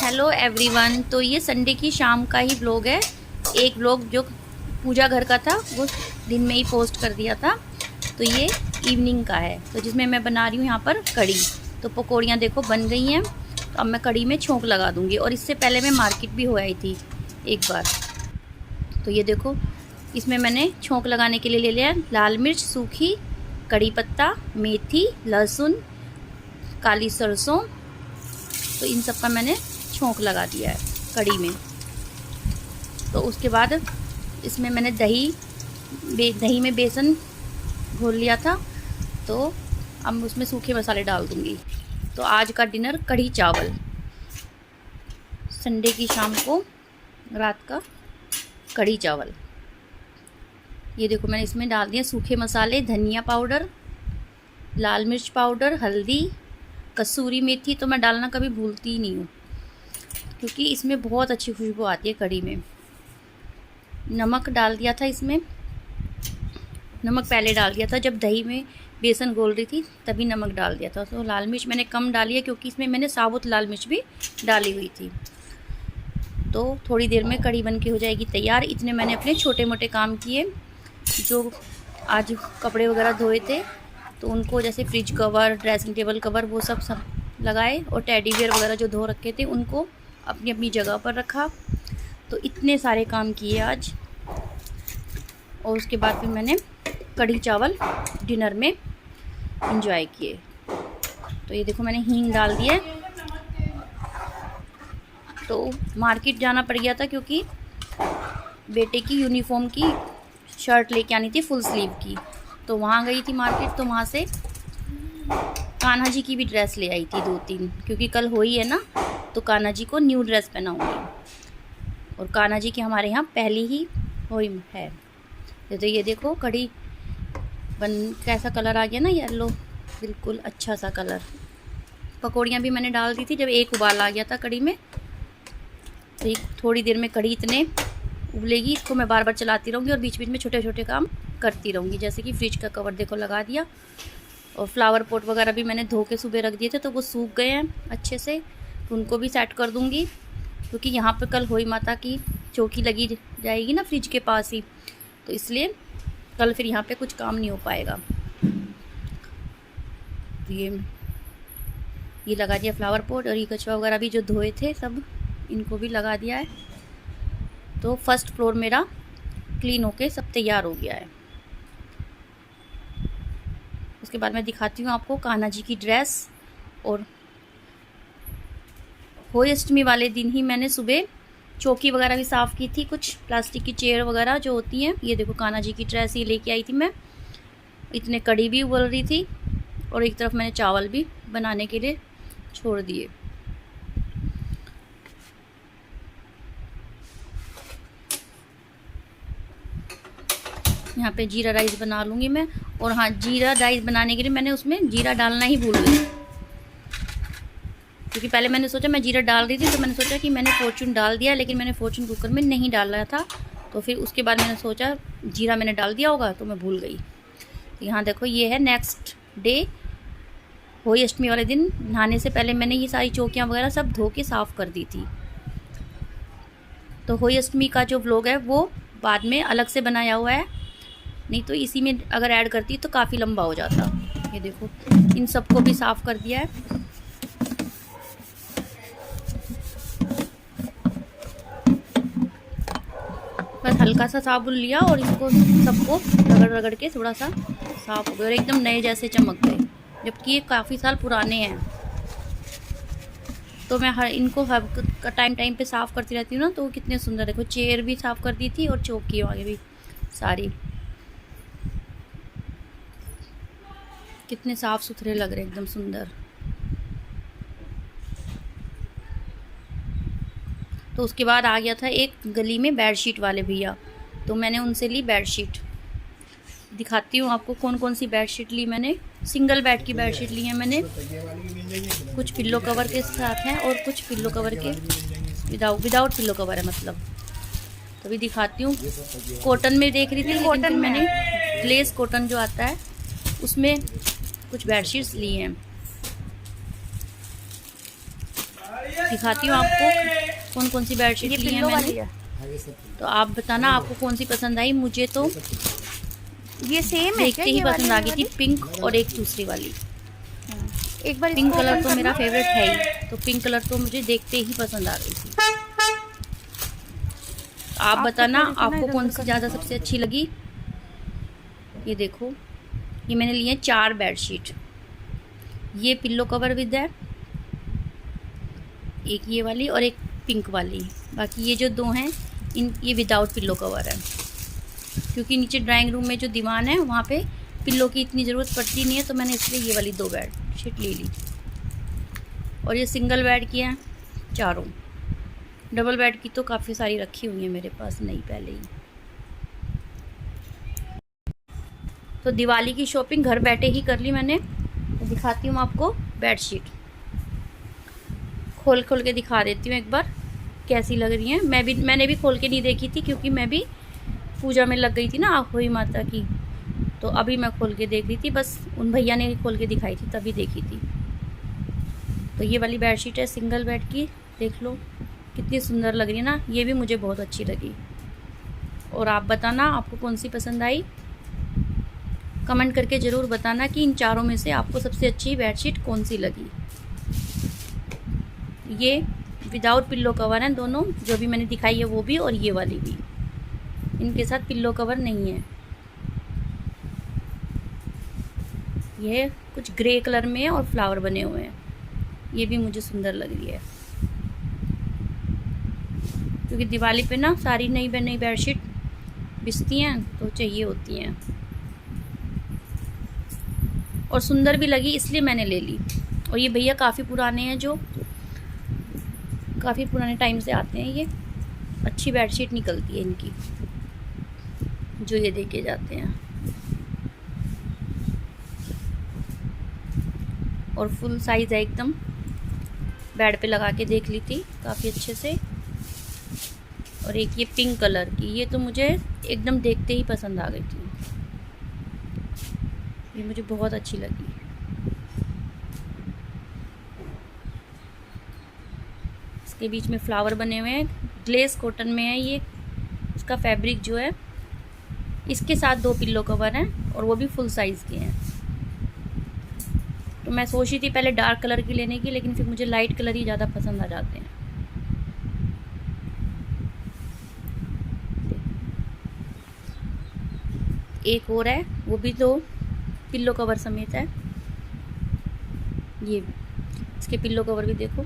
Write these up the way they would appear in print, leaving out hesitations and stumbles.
Hello everyone. तो ये Sunday की शाम का ही व्लॉग है। एक व्लॉग जो पूजा घर का था वो दिन में ही पोस्ट कर दिया था, तो ये इवनिंग का है, तो जिसमें मैं बना रही हूँ यहाँ पर कढ़ी। तो पकौड़ियाँ देखो बन गई हैं, तो अब मैं कढ़ी में छोंक लगा दूँगी। और इससे पहले मैं मार्केट भी हो आई थी एक बार। तो ये देखो, इसमें मैंने छोंक लगाने के लिए ले लिया लाल मिर्च सूखी, कड़ी पत्ता, मेथी, लहसुन, काली सरसों। तो इन सब का मैंने छोंक लगा दिया है कढ़ी में। तो उसके बाद इसमें मैंने दही में बेसन घोल लिया था, तो अब उसमें सूखे मसाले डाल दूँगी। तो आज का डिनर कढ़ी चावल, संडे की शाम को रात का कढ़ी चावल। ये देखो मैंने इसमें डाल दिए सूखे मसाले, धनिया पाउडर, लाल मिर्च पाउडर, हल्दी, कसूरी मेथी तो मैं डालना कभी भूलती ही नहीं हूँ, क्योंकि इसमें बहुत अच्छी खुशबू आती है कढ़ी में। नमक डाल दिया था इसमें, नमक पहले डाल दिया था जब दही में बेसन घोल रही थी, तभी नमक डाल दिया था। तो लाल मिर्च मैंने कम डाली है, क्योंकि इसमें मैंने साबुत लाल मिर्च भी डाली हुई थी। तो थोड़ी देर में कढ़ी बन के हो जाएगी तैयार। इतने मैंने अपने छोटे मोटे काम किए, जो आज कपड़े वगैरह धोए थे तो उनको, जैसे fridge cover, dressing table cover, वो सब लगाए, और टेडी बियर वगैरह जो धो रखे थे उनको अपनी अपनी जगह पर रखा। तो इतने सारे काम किए आज। और उसके बाद फिर मैंने कढ़ी चावल डिनर में एंजॉय किए। तो ये देखो मैंने हींग डाल दिया। तो मार्केट जाना पड़ गया था, क्योंकि बेटे की यूनिफॉर्म की शर्ट लेके आनी थी फुल स्लीव की। तो वहाँ गई थी मार्केट, तो वहाँ से कान्हा जी की भी ड्रेस ले आई थी 2-3, क्योंकि कल होली है ना, तो कान्हा जी को न्यू ड्रेस पहनाऊँगी। और कान्हा जी की हमारे यहाँ पहली ही होली है। तो ये देखो कढ़ी कैसा कलर आ गया ना, येलो, बिल्कुल अच्छा सा कलर। पकौड़ियाँ भी मैंने डाल दी थी जब एक उबाल आ गया था कढ़ी में। तो थोड़ी देर में कढ़ी इतने उबलेगी, इसको मैं बार बार चलाती रहूँगी और बीच बीच में छोटे छोटे काम करती रहूँगी। जैसे कि फ्रिज का कवर देखो लगा दिया, और फ्लावर पॉट वगैरह भी मैंने धो के सुबह रख दिए थे, तो वो सूख गए हैं अच्छे से, तो उनको भी सेट कर दूँगी। क्योंकि यहाँ पर कल होई माता की चौकी लगी जाएगी ना फ्रिज के पास ही, तो इसलिए कल फिर यहाँ पे कुछ काम नहीं हो पाएगा। तो ये लगा दिया फ्लावर पॉट, और ये कचरा वगैरह भी जो धोए थे सब इनको भी लगा दिया है। तो फर्स्ट फ्लोर मेरा क्लीन होके सब तैयार हो गया है। उसके बाद मैं दिखाती हूँ आपको कान्हा जी की ड्रेस। और होली अष्टमी वाले दिन ही मैंने सुबह चौकी वगैरह भी साफ़ की थी, कुछ प्लास्टिक की चेयर वगैरह जो होती हैं। ये देखो कान्हा जी की ड्रेस ही लेके आई थी मैं। इतने कढ़ी भी उबल रही थी, और एक तरफ मैंने चावल भी बनाने के लिए छोड़ दिए। यहाँ पे जीरा राइस बना लूँगी मैं। और हाँ, जीरा राइस बनाने के लिए मैंने उसमें जीरा डालना ही भूल गई, क्योंकि पहले मैंने सोचा, मैं जीरा डाल रही थी तो मैंने सोचा कि मैंने फॉर्चून डाल दिया, लेकिन मैंने फॉर्चून कुकर में नहीं डाला था। तो फिर उसके बाद मैंने सोचा जीरा मैंने डाल दिया होगा, तो मैं भूल गई। तो यहाँ देखो ये है नेक्स्ट डे, होली अष्टमी वाले दिन। नहाने से पहले मैंने ये सारी चौकियाँ वगैरह सब धो के साफ़ कर दी थी। तो होली अष्टमी का जो व्लॉग है वो बाद में अलग से बनाया हुआ है, नहीं तो इसी में अगर ऐड करती तो काफ़ी लंबा हो जाता। ये देखो इन सबको भी साफ़ कर दिया है। बस हल्का सा साबुन लिया और इसको सबको रगड़ रगड़ के थोड़ा सा साफ़ हो गया, और एकदम नए जैसे चमक गए, जबकि ये काफ़ी साल पुराने हैं। तो मैं इनको टाइम पे साफ़ करती रहती हूँ ना, तो कितने सुंदर। देखो चेयर भी साफ़ कर दी थी, और चौकी वाले भी सारी, कितने साफ़ सुथरे लग रहे हैं, एकदम सुंदर। तो उसके बाद आ गया था एक गली में बेडशीट वाले भैया, तो मैंने उनसे ली बेडशीट। दिखाती हूँ आपको कौन कौन सी बेडशीट ली मैंने। सिंगल बेड की बेडशीट ली है मैंने, कुछ पिल्लो कवर के साथ हैं और कुछ पिल्लो कवर के विदाउट पिल्लो कवर है मतलब। तो अभी दिखाती हूँ। कॉटन में देख रही थी, लेकिन फिर मैंने ग्लेस कॉटन जो आता है उसमें कुछ बेडशीट्स ली हैं। दिखाती हूँ आपको कौन कौन सी बेडशीट ली है मैंने। तो आप बताना आपको कौन सी पसंद आई। मुझे तो ये सेम है देखते ही पसंद आ गई थी, पिंक और एक दूसरी वाली। एक बार पिंक कलर तो मेरा फेवरेट है ही, तो पिंक कलर तो मुझे देखते ही पसंद आ गई थी। आप बताना आपको कौन सी ज़्यादा सबसे अच्छी लगी। ये देखो, ये मैंने लिए 4 बेडशीट। ये पिल्लो कवर विद है, एक ये वाली और एक पिंक वाली। बाकी ये जो 2 हैं ये विदाउट पिल्लो कवर है, क्योंकि नीचे ड्राइंग रूम में जो दीवान है वहाँ पे पिल्लो की इतनी ज़रूरत पड़ती नहीं है, तो मैंने इसलिए ये वाली 2 बेडशीट ले ली। और ये सिंगल बेड की हैं चारों। डबल बेड की तो काफ़ी सारी रखी हुई है मेरे पास, नहीं पहले ही। तो दिवाली की शॉपिंग घर बैठे ही कर ली मैंने। तो दिखाती हूँ आपको बेडशीट, खोल के दिखा देती हूँ एक बार कैसी लग रही हैं। मैंने भी खोल के नहीं देखी थी, क्योंकि मैं भी पूजा में लग गई थी ना आखोई माता की। तो अभी मैं खोल के देख रही थी, बस उन भैया ने खोल के दिखाई थी तभी देखी थी। तो ये वाली बेडशीट है सिंगल बेड की, देख लो कितनी सुंदर लग रही है ना। ये भी मुझे बहुत अच्छी लगी। और आप बताना आपको कौन सी पसंद आई, कमेंट करके ज़रूर बताना कि इन चारों में से आपको सबसे अच्छी बेडशीट कौन सी लगी। ये विदाउट पिल्लो कवर हैं दोनों, जो भी मैंने दिखाई है वो भी और ये वाली भी। इनके साथ पिल्लो कवर नहीं है। ये कुछ ग्रे कलर में है और फ्लावर बने हुए हैं। ये भी मुझे सुंदर लग रही है, क्योंकि दिवाली पे ना सारी नई बेडशीट बिछती हैं तो चाहिए होती हैं, और सुंदर भी लगी इसलिए मैंने ले ली। और ये भैया काफ़ी पुराने हैं, जो काफ़ी पुराने टाइम से आते हैं। ये अच्छी बेडशीट निकलती है इनकी, जो ये देके जाते हैं। और फुल साइज़ है एकदम, बेड पे लगा के देख ली थी काफ़ी अच्छे से। और एक ये पिंक कलर की, ये तो मुझे एकदम देखते ही पसंद आ गई थी, ये मुझे बहुत अच्छी लगी। इसके बीच में फ्लावर बने हुए हैं, ग्लेस कॉटन में है ये। इसका फैब्रिक जो है, इसके साथ 2 पिल्लो कवर हैं और वो भी फुल साइज़ के हैं। तो मैं सोची थी पहले डार्क कलर की लेने की, लेकिन फिर मुझे लाइट कलर ही ज़्यादा पसंद आ जाते हैं। एक और है, वो भी 2 पिल्लो कवर समेत है। ये इसके पिल्लो कवर भी देखो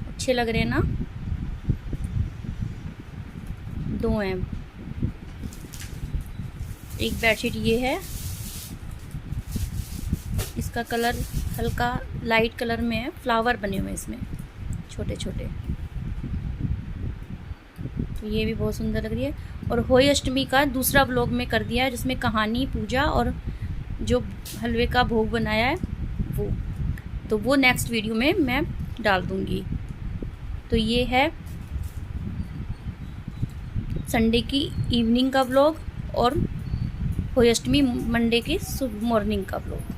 अच्छे लग रहे हैं ना। 2 हैं। एक बेडशीट ये है, इसका कलर हल्का लाइट कलर में है, फ्लावर बने हुए हैं इसमें छोटे छोटे। तो ये भी बहुत सुंदर लग रही है। और होली अष्टमी का दूसरा व्लॉग में कर दिया है, जिसमें कहानी, पूजा और जो हलवे का भोग बनाया है वो, तो वो नेक्स्ट वीडियो में मैं डाल दूँगी। तो ये है संडे की इवनिंग का व्लॉग और होली अष्टमी मंडे की मॉर्निंग का व्लॉग।